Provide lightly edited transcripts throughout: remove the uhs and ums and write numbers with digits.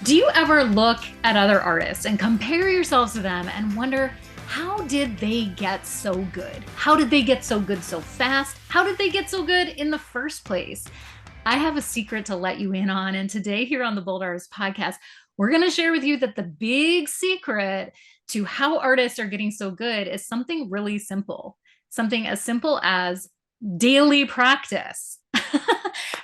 Do you ever look at other artists and compare yourselves to them and wonder, how did they get so good? How did they get so good so fast? How did they get so good in the first place? I have a secret to let you in on. And today, here on the Bold Artist podcast, we're going to share with you that the big secret to how artists are getting so good is something really simple, something as simple as daily practice.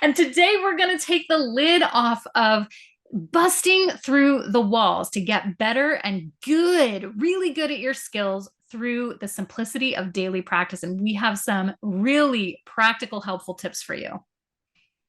And today, we're going to take the lid off of busting through the walls to get better and good, really good at your skills through the simplicity of daily practice. And we have some really practical, helpful tips for you.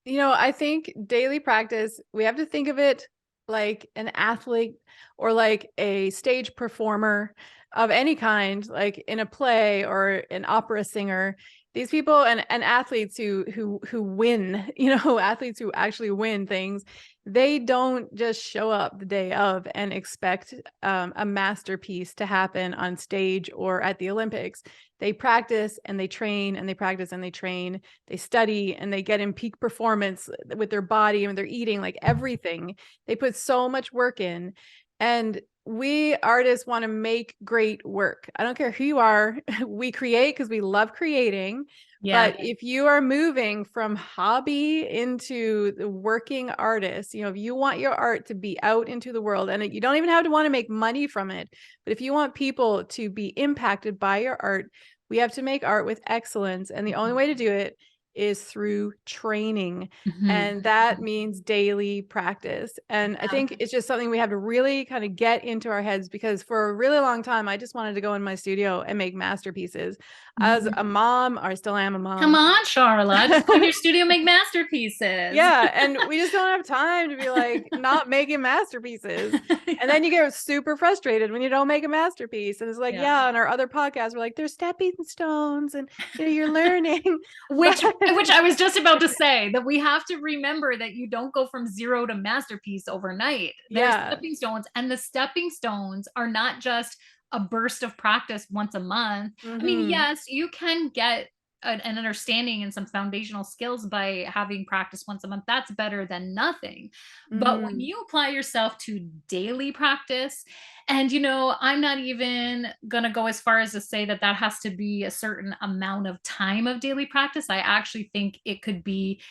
I think daily practice, we have to think of it like an athlete or like a stage performer of any kind, like in a play or an opera singer. These people and athletes who win, athletes who actually win things, they don't just show up the day of and expect a masterpiece to happen on stage or at the Olympics. They practice and they train and they practice and they train. They study and they get in peak performance with their body and their eating, like everything. They put so much work in. And we artists want to make great work. I don't care who you are. We create because we love creating. Yeah. But if you are moving from hobby into the working artist, if you want your art to be out into the world, and you don't even have to want to make money from it, but if you want people to be impacted by your art, we have to make art with excellence. And the only way to do it is through training. Mhm. And that means daily practice. And I think it's just something we have to really kind of get into our heads, because for a really long time, I just wanted to go in my studio and make masterpieces. As a mom, or still am a Come mom. on, Charlotte. Just go in your studio, make masterpieces. Yeah, and we just don't have time to be like not making masterpieces. And then you get super frustrated when you don't make a masterpiece. And it's like, Yeah. yeah, on our other podcasts, we're like, there's stepping stones and you're learning. Which I was just about to say, that we have to remember that you don't go from zero to masterpiece overnight. There's Yeah. stepping stones, and the stepping stones are not just a burst of practice once a month. I mean, Mm-hmm. yes, you can get an understanding and some foundational skills by having practice once a month. That's better than nothing. But when Mm-hmm. you apply yourself to daily practice, and I'm not even going to go as far as to say that that has to be a certain amount of time of daily practice. I actually think it could be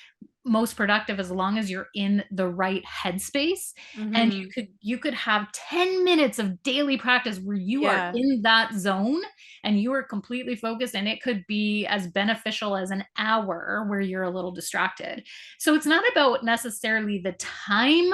most productive as long as you're in the right headspace, and you Mm-hmm. could you could have 10 minutes of daily practice where you are Yeah. in that zone and you are completely focused, and it could be as beneficial as an hour where you're a little distracted. So it's not about necessarily the time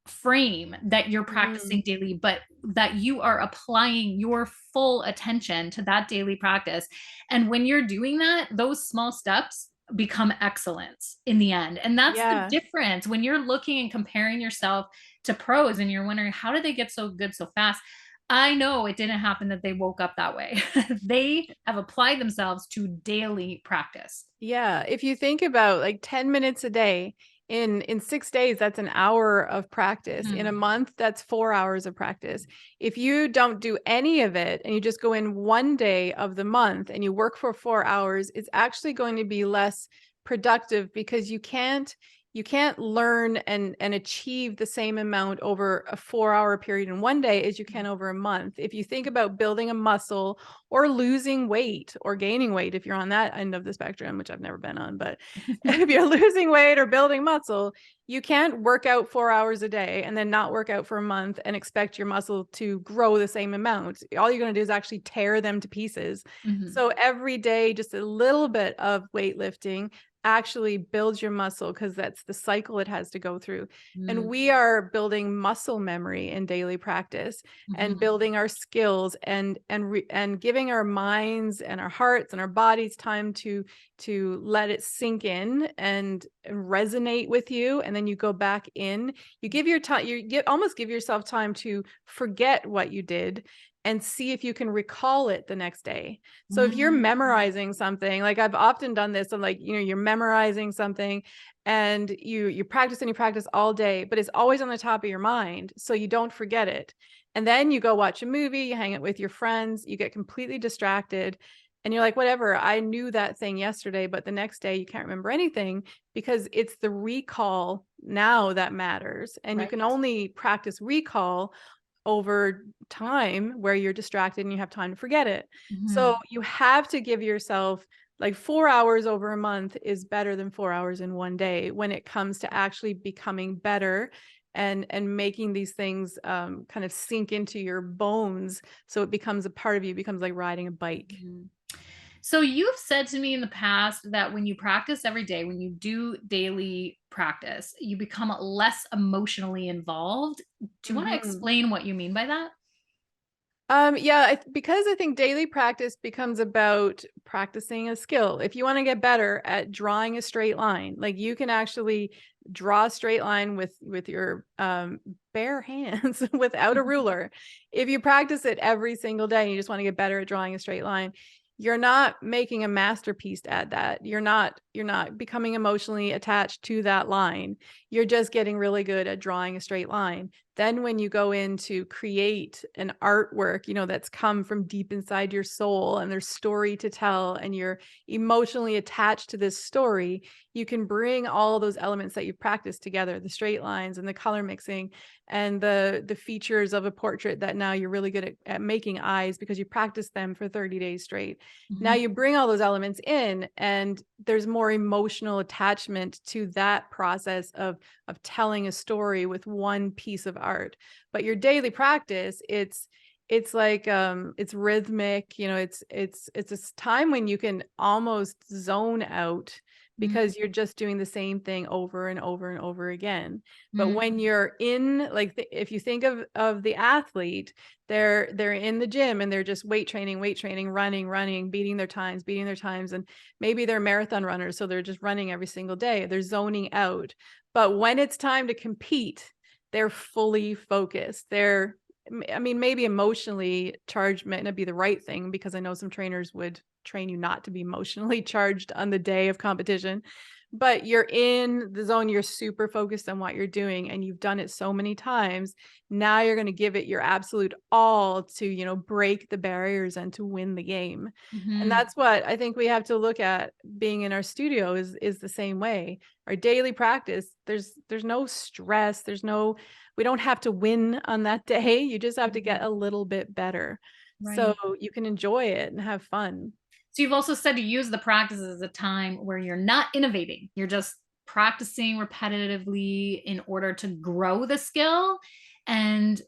frame that you're Mm-hmm. practicing daily, but that you are applying your full attention to that daily practice. And when you're doing that, those small steps become excellence in the end. And that's the Yeah. difference when you're looking and comparing yourself to pros and you're wondering, how did they get so good so fast? I know it didn't happen that they woke up that way. They have applied themselves to daily practice. Yeah. If you think about like 10 minutes a day, in 6 days, that's an hour of practice. In a Hmm. month, that's 4 hours of practice. If you don't do any of it and you just go in one day of the month and you work for 4 hours, it's actually going to be less productive, because you can't learn and achieve the same amount over a 4 hour period in one day as you can over a month. If you think about building a muscle or losing weight or gaining weight, if you're on that end of the spectrum, which I've never been on, but if you're losing weight or building muscle, you can't work out 4 hours a day and then not work out for a month and expect your muscle to grow the same amount. All you're going to do is actually tear them to pieces. Hmm. So every day, just a little bit of weightlifting actually builds your muscle, because that's the cycle it has to go through. And we are building muscle memory in daily practice and Hmm. building our skills and giving our minds and our hearts and our bodies time to let it sink in and resonate with you. And then you go back in, you give your time, almost give yourself time to forget what you did and see if you can recall it the next day. So if you're Hmm. memorizing something, like I've often done this, I'm like, you're memorizing something and you practice all day, but it's always on the top of your mind, so you don't forget it. And then you go watch a movie, you hang out with your friends, you get completely distracted, and you're like, whatever, I knew that thing yesterday, but the next day you can't remember anything, because it's the recall, now that matters. And you Right. can only practice recall over time where you're distracted and you have time to forget it. So Mhm. you have to give yourself like 4 hours over a month is better than 4 hours in one day when it comes to actually becoming better and making these things kind of sink into your bones so it becomes a part of you, becomes like riding a bike. Mhm. So you've said to me in the past that when you practice every day, when you do daily practice, you become less emotionally involved. Do you want to Mhm. explain what you mean by that? Yeah, because I think daily practice becomes about practicing a skill. If you want to get better at drawing a straight line, like you can actually draw a straight line with your bare hands without a ruler. If you practice it every single day and you just want to get better at drawing a straight line, you're not making a masterpiece at that. You're not becoming emotionally attached to that line. You're just getting really good at drawing a straight line. Then when you go in to create an artwork, that's come from deep inside your soul and there's story to tell and you're emotionally attached to this story, you can bring all those elements that you've practiced together, the straight lines and the color mixing and the features of a portrait that now you're really good at making eyes because you practiced them for 30 days straight. Now Mhm. you bring all those elements in and there's more emotional attachment to that process of telling a story with one piece of art. But your daily practice, it's like it's rhythmic, it's a time when you can almost zone out because you're just doing the same thing over and over and over again. But Mhm. when you're in like if you think of the athlete, they're in the gym and they're just weight training, running, beating their times and maybe they're marathon runners so they're just running every single day. They're zoning out. But when it's time to compete, they're fully focused. I mean, maybe emotionally charged might not be the right thing because I know some trainers would train you not to be emotionally charged on the day of competition. But you're in the zone, you're super focused on what you're doing, and you've done it so many times. Now you're going to give it your absolute all to, break the barriers and to win the game. And Mhm. that's what I think we have to look at being in our studio is the same way. Our daily practice, there's no stress, we don't have to win on that day. You just have to get Mhm. a little bit better so Right. you can enjoy it and have fun. So you've also said to use the practice as a time where you're not innovating. You're just practicing repetitively in order to grow the skill and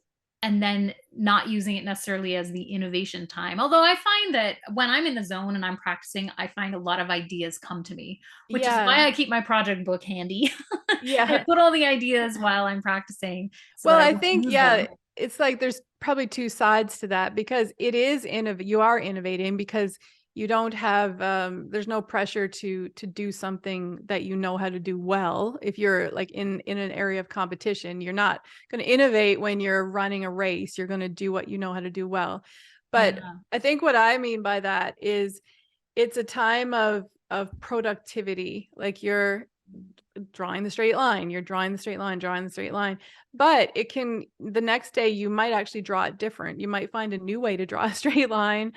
then not using it necessarily as the innovation time. Although I find that when I'm in the zone and I'm practicing, I find a lot of ideas come to me, which is Yeah. why I keep my project book handy. I Yeah. put all the ideas while I'm practicing so that Well, I I don't think, lose them. yeah, it's like there's probably two sides to that because you are innovating because you don't have there's no pressure to do something that you know how to do well. If you're like in an area of competition, you're not going to innovate when you're running a race. You're going to do what you know how to do well. But Yeah. I think what I mean by that is it's a time of productivity. Like you're drawing the straight line, you're drawing the straight line, drawing the straight line. But the next day you might actually draw it different. You might find a new way to draw a straight line.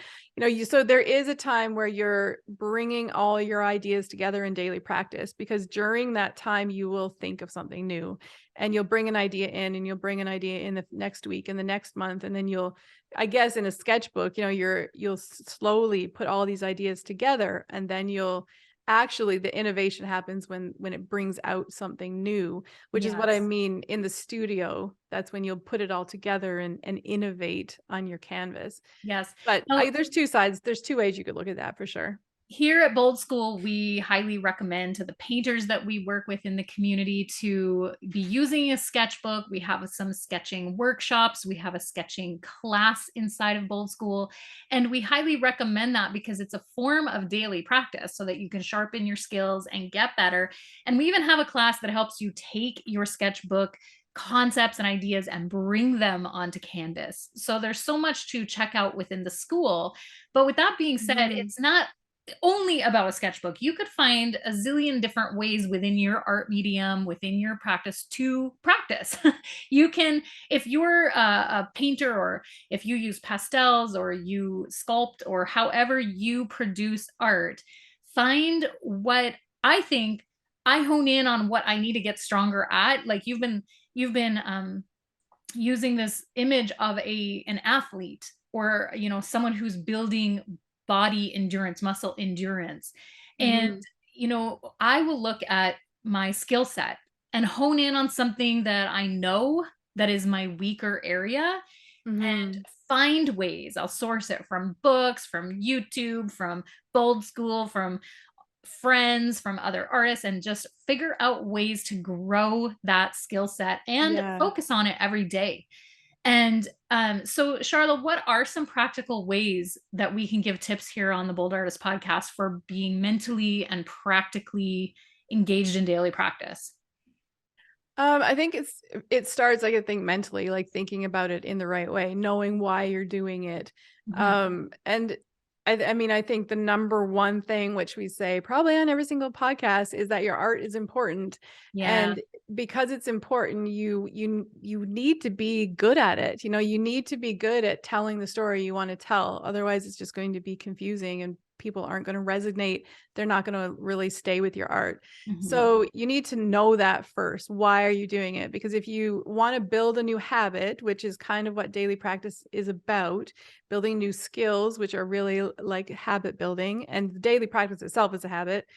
So there is a time where you're bringing all your ideas together in daily practice because during that time you will think of something new and you'll bring an idea in and you'll bring an idea in the next week and the next month. And then I guess in a sketchbook, you'll slowly put all these ideas together and then actually the innovation happens when it brings out something new, which is what I Yes. mean in the studio. That's when you'll put it all together and innovate on your canvas. Yes. But Now, there's two sides. There's two ways you could look at that for sure. here at Bold School, we highly recommend to the painters that we work with in the community to be using a sketchbook. We have some sketching workshops, we have a sketching class inside of Bold School, and we highly recommend that because it's a form of daily practice so that you can sharpen your skills and get better. And we even have a class that helps you take your sketchbook concepts and ideas and bring them onto canvas. So there's so much to check out within the school. But with that being said, Mhm. it's not only about a sketchbook. You could find a zillion different ways within your art medium, within your practice to practice. You can, if you're a painter or if you use pastels or you sculpt or however you produce art, find what I think I hone in on what I need to get stronger at. Like you've been using this image of an athlete, or someone who's building body endurance, muscle endurance. And Mm-hmm. I will look at my skill set and hone in on something that I know that is my weaker area, and Mm-hmm. find ways. I'll source it from books, from YouTube, from Bold School, from friends, from other artists, and just figure out ways to grow that skill set and Yeah. focus on it every day. And so, Charlotte, what are some practical ways that we can give tips here on the Bold Artist podcast for being mentally and practically engaged in daily practice? I think it starts, like, I think mentally, like thinking about it in the right way, knowing why you're doing it. Mhm. And I mean, I think the number one thing, which we say probably on every single podcast, is that your art is important. Yeah. And because it's important, you need to be good at it. You need to be good at telling the story you want to tell. Otherwise, it's just going to be confusing and people aren't going to resonate. They're not going to really stay with your art. Mhm. So you need to know that first. Why are you doing it? Because if you want to build a new habit, which is kind of what daily practice is about, building new skills, which are really like habit building, and the daily practice itself is a habit.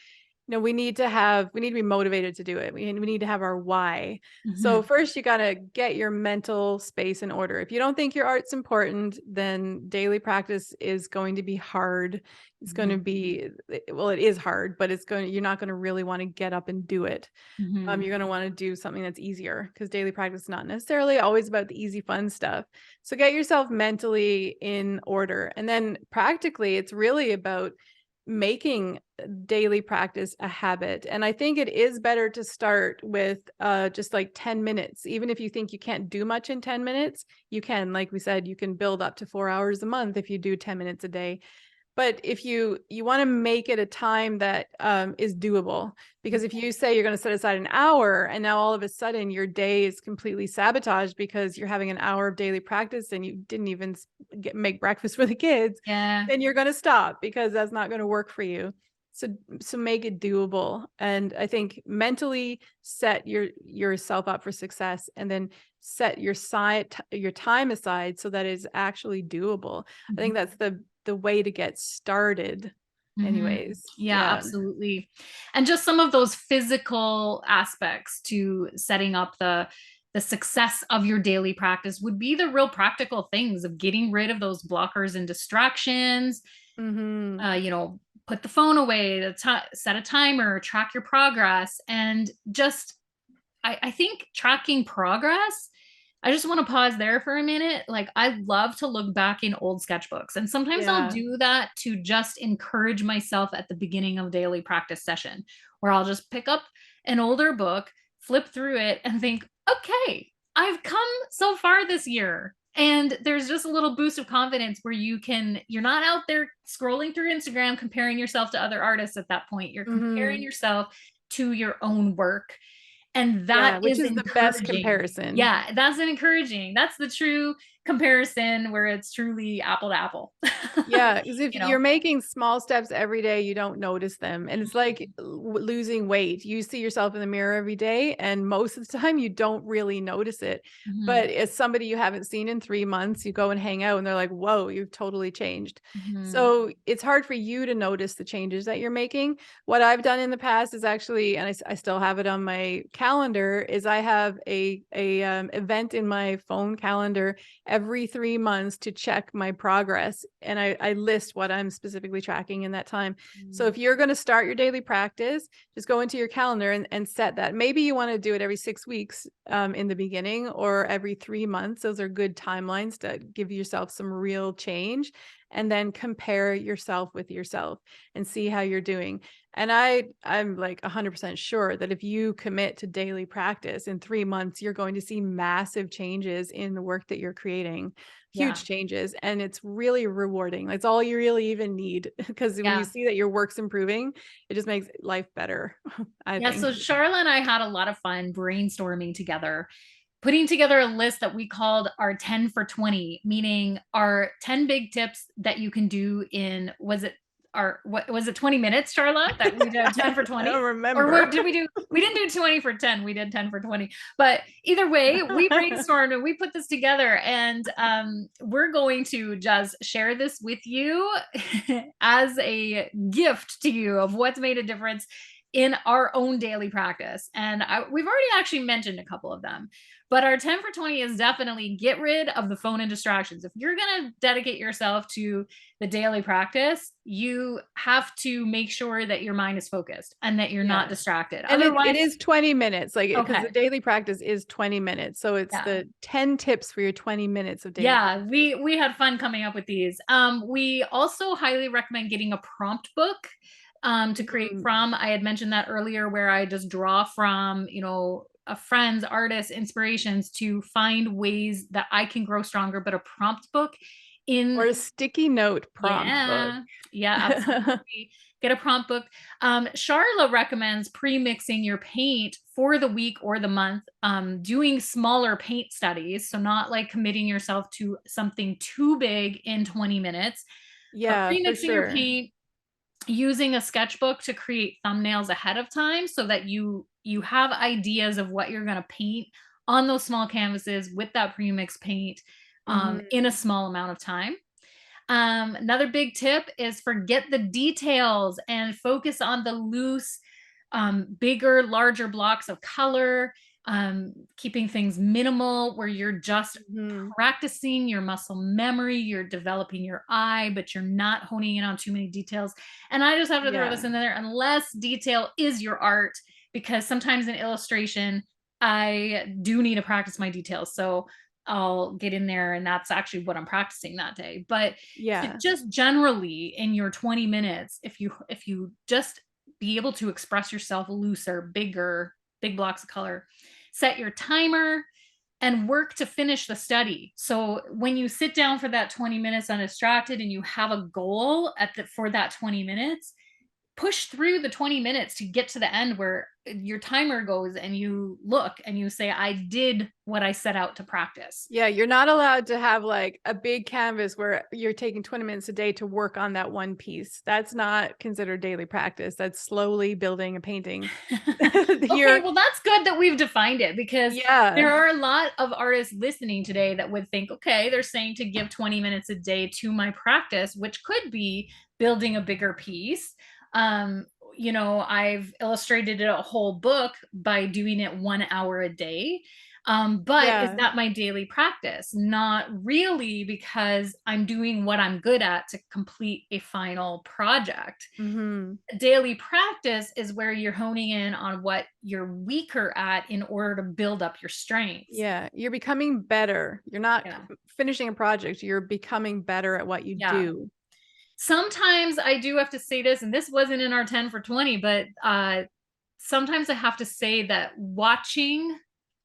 We need to be motivated to do it. We need to have our why. So Mhm. first you got to get your mental space in order. If you don't think your art's important, then daily practice is going to be hard. It's going to Mhm. be, well, it is hard, but you're not going to really want to get up and do it. Mhm. You're going to want to do something that's easier, because daily practice is not necessarily always about the easy, fun stuff. So get yourself mentally in order. And then practically, it's really about making daily practice a habit. And I think it is better to start with just like 10 minutes. Even if you think you can't do much in 10 minutes, you can, like we said, you can build up to 4 hours a month if you do 10 minutes a day. But if you want to make it a time that is doable, because if you say you're going to set aside an hour and now all of a sudden your day is completely sabotaged because you're having an hour of daily practice and you didn't even make breakfast for the kids, Yeah. then you're going to stop, because that's not going to work for you. So make it doable. And I think mentally set yourself up for success, and then set your time aside so that it's actually doable. I Mhm. think that's the way to get started Mhm. anyways. Yeah, Yeah. absolutely. And just some of those physical aspects to setting up the success of your daily practice would be the real practical things of getting rid of those blockers and distractions. Mm-hmm. Put the phone away, set a timer, track your progress, and just I think tracking progress. I just want to pause there for a minute. Like, I love to look back in old sketchbooks, and sometimes I'll Yeah. do that to just encourage myself at the beginning of daily practice session, where I'll just pick up an older book, flip through it, and think, okay, I've come so far this year. And there's just a little boost of confidence where you're not out there scrolling through Instagram comparing yourself to other artists at that point. You're comparing Mm-hmm. yourself to your own work, and that Yeah, which is is the best encouraging. comparison. Yeah, that's an encouraging. That's the true comparison where it's truly apple to apple. Yeah, because if you know? you're making small steps every day, you don't notice them. And it's like losing weight. You see yourself in the mirror every day, and most of the time you don't really notice it. Mhm. But as somebody you haven't seen in 3 months, you go and hang out and they're like, whoa, you've totally changed. Mhm. So it's hard for you to notice the changes that you're making. What I've done in the past is actually, and I still have it on my calendar, is I have a event in my phone calendar every 3 months to check my progress. And I list what I'm specifically tracking in that time. So Mm. if you're going to start your daily practice, just go into your calendar and set that. Maybe you want to do it every 6 weeks in the beginning, or every 3 months. Those are good timelines to give yourself some real change. And then compare yourself with yourself and see how you're doing. And I'm like 100% sure that if you commit to daily practice in 3 months, you're going to see massive changes in the work that you're creating, Yeah. huge changes. And it's really rewarding. That's all you really even need. Because when you Yeah. see that your work's improving, it just makes life better, I Yeah. think. So Charlotte and I had a lot of fun brainstorming together, putting together a list that we called our 10 for 20, meaning our 10 big tips that you can do in, was it what was it, 20 minutes, Charlotte, that we did 10 for I 20? don't Or what remember. did we do? We didn't do 20 for 10. We did 10 for 20. But either way, we brainstormed and we put this together. And we're going to just share this with you as a gift to you of what's made a difference in our own daily practice. And we've already actually mentioned a couple of them. But our 10 for 20 is definitely get rid of the phone and distractions. If you're going to dedicate yourself to the daily practice, you have to make sure that your mind is focused and that you're not distracted. And Otherwise, it is 20 minutes, like, because the okay. daily practice is 20 minutes. So it's Yeah. the 10 tips for your 20 minutes of daily Yeah, practice. we had fun coming up with these. We also highly recommend getting a prompt book to create from. I had mentioned that earlier, where I just draw from, a friend's artists, inspirations to find ways that I can grow stronger. But a prompt book Or in a sticky note prompt book. yeah, absolutely. Get a prompt book. Charla recommends pre-mixing your paint for the week or the month, doing smaller paint studies. So not like committing yourself to something too big in 20 minutes, but Yeah, for pre-mixing your sure. paint, using a sketchbook to create thumbnails ahead of time so that you have ideas of what you're going to paint on those small canvases with that pre-mixed paint in a small amount of time. Another big tip is forget the details and focus on the loose, bigger, larger blocks of color, keeping things minimal where you're just practicing your muscle memory, you're developing your eye, but you're not honing in on too many details. And I just have to throw this in there, unless detail is your art, because sometimes in illustration, I do need to practice my details. So I'll get in there and that's actually what I'm practicing that day. But just generally in your 20 minutes, if you just be able to express yourself looser, bigger, big blocks of color, set your timer and work to finish the study. So when you sit down for that 20 minutes undistracted and you have a goal for that 20 minutes, push through the 20 minutes to get to the end where your timer goes and you look and you say, I did what I set out to practice. Yeah, you're not allowed to have like a big canvas where you're taking 20 minutes a day to work on that one piece. That's not considered daily practice. That's slowly building a painting. Okay, well, that's good that we've defined it, because there Yeah. are a lot of artists listening today that would think, okay, they're saying to give 20 minutes a day to my practice, which could be building a bigger piece. I've illustrated a whole book by doing it 1 hour a day. But is that my daily practice? Not really, because I'm doing what I'm good at to complete a final project. Daily practice is where you're honing in on what you're weaker at in order to build up your strengths. Yeah, you're becoming better. You're not finishing a project. You're becoming better at what you do. Sometimes I do have to say this, and this wasn't in our 10 for 20, but sometimes I have to say that watching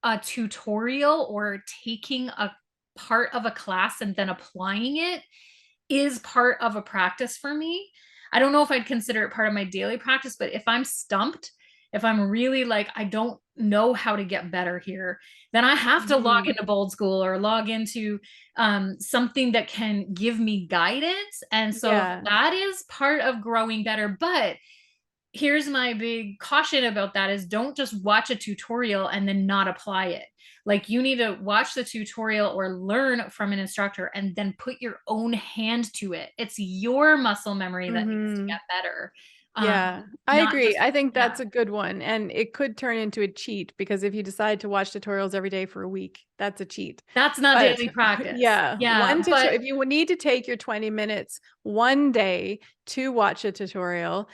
a tutorial or taking a part of a class and then applying it is part of a practice for me. I don't know if I'd consider it part of my daily practice, but if I'm stumped, if I'm really like, I don't know how to get better here, then I have to log into Bold School or log into something that can give me guidance. And so that is part of growing better. But here's my big caution about that is don't just watch a tutorial and then not apply it. Like, you need to watch the tutorial or learn from an instructor and then put your own hand to it. It's your muscle memory that needs to get better. Yeah, I agree. I think that's a good one. And it could turn into a cheat, because if you decide to watch tutorials every day for a week, that's a cheat. That's not daily practice. If you need to take your 20 minutes one day to watch a tutorial,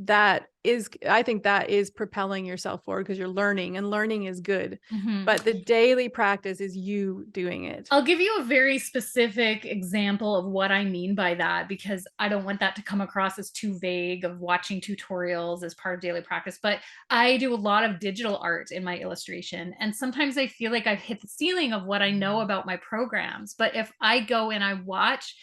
I think that is propelling yourself forward, because you're learning, and learning is good. But the daily practice is you doing it. I'll give you a very specific example of what I mean by that, because I don't want that to come across as too vague of watching tutorials as part of daily practice. But I do a lot of digital art in my illustration, and sometimes I feel like I've hit the ceiling of what I know about my programs. But if I go and I watch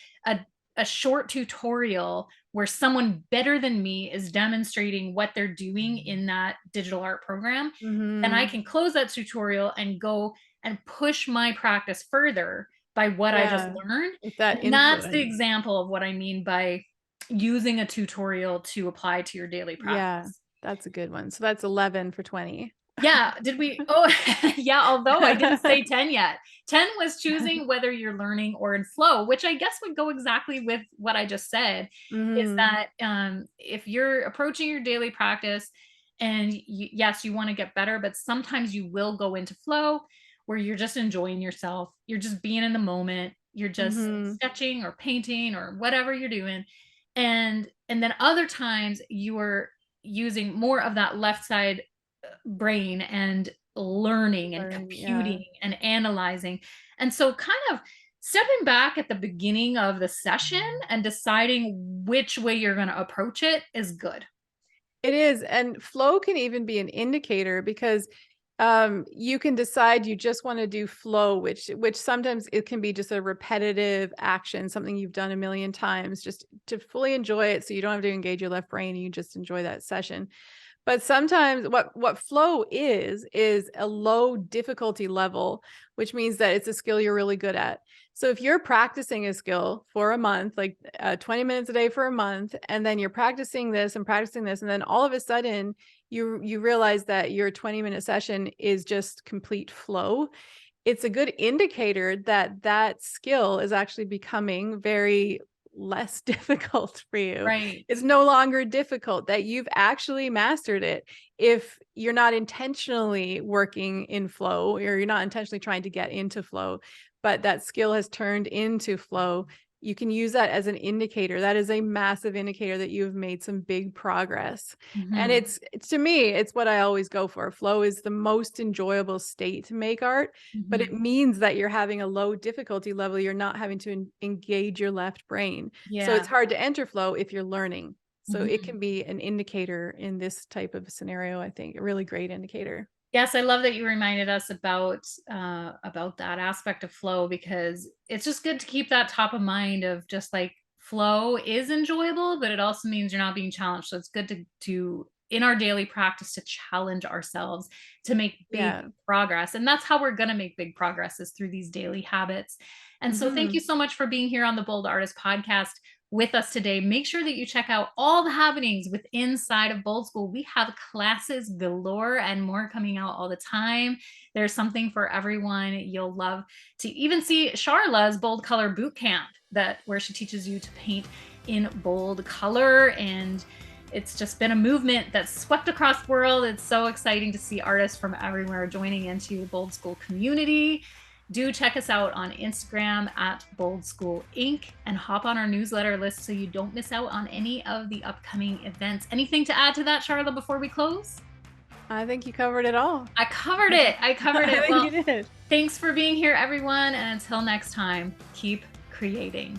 a short tutorial where someone better than me is demonstrating what they're doing in that digital art program, then I can close that tutorial and go and push my practice further by what I just learned. That And that's the example of what I mean by using a tutorial to apply to your daily Yeah, practice. that's a good one. So that's 11 for 20. Yeah, did we? Oh, yeah, although I didn't say 10 yet. 10 was choosing whether you're learning or in flow, which I guess would go exactly with what I just said, is Mhm. that if you're approaching your daily practice and yes, you want to get better, but sometimes you will go into flow where you're just enjoying yourself. You're just being in the moment. You're just Mhm. sketching or painting or whatever you're doing. And then other times you are using more of that left side brain and learning and Learning, yeah. computing and analyzing. And so, kind of stepping back at the beginning of the session and deciding which way you're going to approach it is good. It is, and flow can even be an indicator because you can decide you just want to do flow, which sometimes it can be just a repetitive action, something you've done a million times, just to fully enjoy it, so you don't have to engage your left brain and you just enjoy that session. But sometimes what flow is a low difficulty level, which means that it's a skill you're really good at. So if you're practicing a skill for a month, like 20 minutes a day for a month, and then you're practicing this and practicing this, and then all of a sudden you realize that your 20-minute session is just complete flow, it's a good indicator that that skill is actually becoming very less difficult for you. Right. It's no longer difficult, that you've actually mastered it. If you're not intentionally working in flow, or you're not intentionally trying to get into flow, but that skill has turned into flow, you can use that as an indicator. That is a massive indicator that you've made some big progress. And Hmm. it's to me, it's what I always go for. Flow is the most enjoyable state to make art, but it Hmm. means that you're having a low difficulty level. You're not having to engage your left brain. So it's Yeah. hard to enter flow if you're learning. So it Hmm. can be an indicator in this type of scenario, I think, a really great indicator. Yes, I love that you reminded us about that aspect of flow, because it's just good to keep that top of mind of just like flow is enjoyable, but it also means you're not being challenged. So it's good to in our daily practice to challenge ourselves to make big Yeah. progress. And that's how we're going to make big progress, is through these daily habits. And so thank you Hmm. so much for being here on the Bold Artist podcast with us today. Make sure that you check out all the happenings with inside of Bold School. We have classes galore and more coming out all the time. There's something for everyone. You'll love to even see Charla's Bold Color Boot Camp, that where she teaches you to paint in bold color. And it's just been a movement that's swept across the world. It's so exciting to see artists from everywhere joining into the Bold School community. Do check us out on Instagram at Bold School Inc. and hop on our newsletter list so you don't miss out on any of the upcoming events. Anything to add to that, Charlotte, before we close? I think you covered it all. I covered it. I covered I it. think Well, you did. thanks for being here, everyone. And until next time, keep creating.